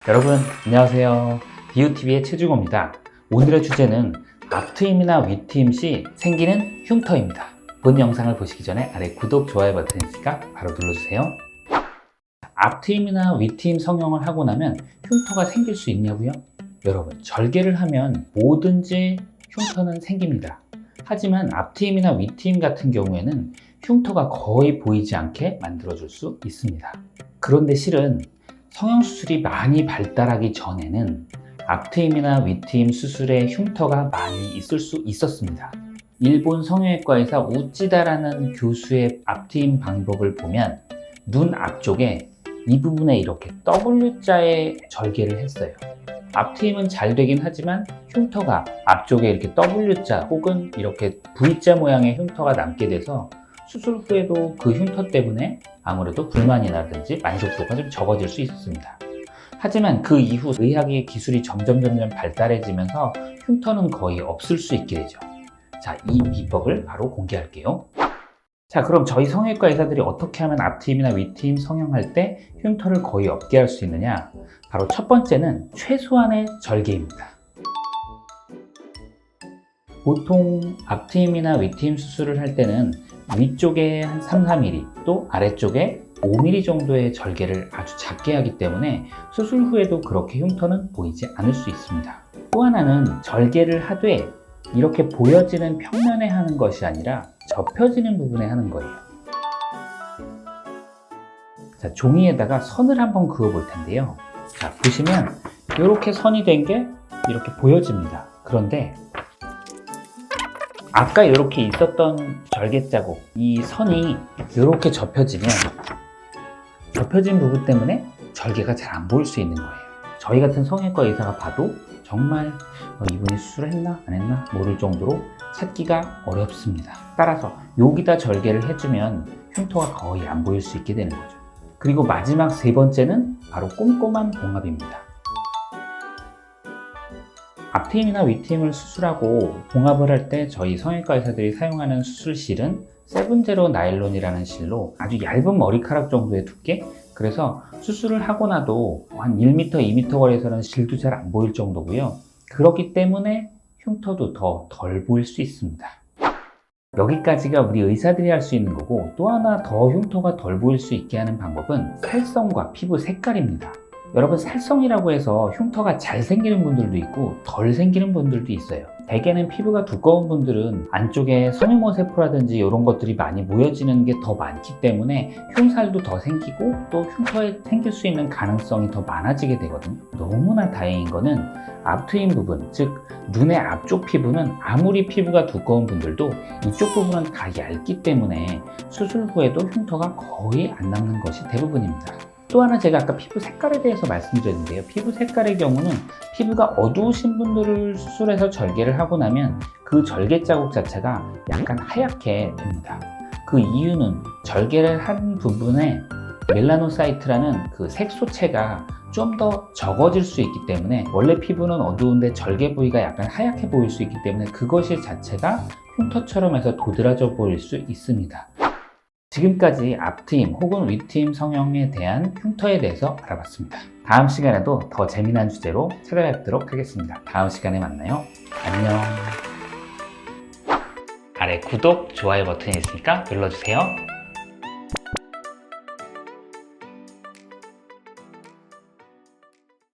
여러분 안녕하세요. 디오TV의 최주호입니다. 오늘의 주제는 앞트임이나 윗트임 시 생기는 흉터입니다. 본 영상을 보시기 전에 아래 구독, 좋아요 버튼 있으니까 바로 눌러주세요. 앞트임이나 윗트임 성형을 하고 나면 흉터가 생길 수 있냐고요? 여러분, 절개를 하면 뭐든지 흉터는 생깁니다. 하지만 앞트임이나 윗트임 같은 경우에는 흉터가 거의 보이지 않게 만들어줄 수 있습니다. 그런데 실은 성형수술이 많이 발달하기 전에는 앞트임이나 윗트임 수술에 흉터가 많이 있을 수 있었습니다. 일본 성형외과 의사 우찌다라는 교수의 앞트임 방법을 보면 눈 앞쪽에 이 부분에 이렇게 W자의 절개를 했어요. 앞트임은 잘 되긴 하지만 흉터가 앞쪽에 이렇게 W자 혹은 이렇게 V자 모양의 흉터가 남게 돼서 수술 후에도 그 흉터 때문에 아무래도 불만이라든지 만족도가 좀 적어질 수 있었습니다. 하지만 그 이후 의학의 기술이 점점 발달해지면서 흉터는 거의 없을 수 있게 되죠. 자, 이 비법을 바로 공개할게요. 자, 그럼 저희 성형외과 의사들이 어떻게 하면 앞트임이나 윗트임 성형할 때 흉터를 거의 없게 할 수 있느냐? 바로 첫 번째는 최소한의 절개입니다. 보통 앞트임이나 윗트임 수술을 할 때는 위쪽에 한 3, 4mm 또 아래쪽에 5mm 정도의 절개를 아주 작게 하기 때문에 수술 후에도 그렇게 흉터는 보이지 않을 수 있습니다. 또 하나는 절개를 하되 이렇게 보여지는 평면에 하는 것이 아니라 접혀지는 부분에 하는 거예요. 자, 종이에다가 선을 한번 그어 볼 텐데요. 자, 보시면 이렇게 선이 된 게 이렇게 보여집니다. 그런데 아까 이렇게 있었던 절개 자국, 이 선이 이렇게 접혀지면 접혀진 부분 때문에 절개가 잘 안 보일 수 있는 거예요. 저희 같은 성형외과 의사가 봐도 정말 이분이 수술을 했나 안 했나 모를 정도로 찾기가 어렵습니다. 따라서 여기다 절개를 해주면 흉터가 거의 안 보일 수 있게 되는 거죠. 그리고 마지막 세 번째는 바로 꼼꼼한 봉합입니다. 앞트임이나 윗트임을 수술하고 봉합을 할 때 저희 성형외과 의사들이 사용하는 수술실은 세븐제로 나일론이라는 실로 아주 얇은 머리카락 정도의 두께, 그래서 수술을 하고 나도 한 1m, 2m 거리에서는 실도 잘 안 보일 정도고요. 그렇기 때문에 흉터도 더 덜 보일 수 있습니다. 여기까지가 우리 의사들이 할 수 있는 거고, 또 하나 더 흉터가 덜 보일 수 있게 하는 방법은 살성과 피부 색깔입니다. 여러분, 살성이라고 해서 흉터가 잘 생기는 분들도 있고 덜 생기는 분들도 있어요. 대개는 피부가 두꺼운 분들은 안쪽에 섬유모세포라든지 이런 것들이 많이 모여지는 게 더 많기 때문에 흉살도 더 생기고 또 흉터에 생길 수 있는 가능성이 더 많아지게 되거든요. 너무나 다행인 거는 앞트임 부분, 즉 눈의 앞쪽 피부는 아무리 피부가 두꺼운 분들도 이쪽 부분은 다 얇기 때문에 수술 후에도 흉터가 거의 안 남는 것이 대부분입니다. 또 하나, 제가 아까 피부 색깔에 대해서 말씀드렸는데요. 피부 색깔의 경우는 피부가 어두우신 분들을 수술해서 절개를 하고 나면 그 절개 자국 자체가 약간 하얗게 됩니다. 그 이유는 절개를 한 부분에 멜라노사이트라는 그 색소체가 좀 더 적어질 수 있기 때문에, 원래 피부는 어두운데 절개 부위가 약간 하얗게 보일 수 있기 때문에 그것이 자체가 흉터처럼 해서 도드라져 보일 수 있습니다. 지금까지 앞트임 혹은 윗트임 성형에 대한 흉터에 대해서 알아봤습니다. 다음 시간에도 더 재미난 주제로 찾아뵙도록 하겠습니다. 다음 시간에 만나요. 안녕. 아래 구독, 좋아요 버튼이 있으니까 눌러주세요.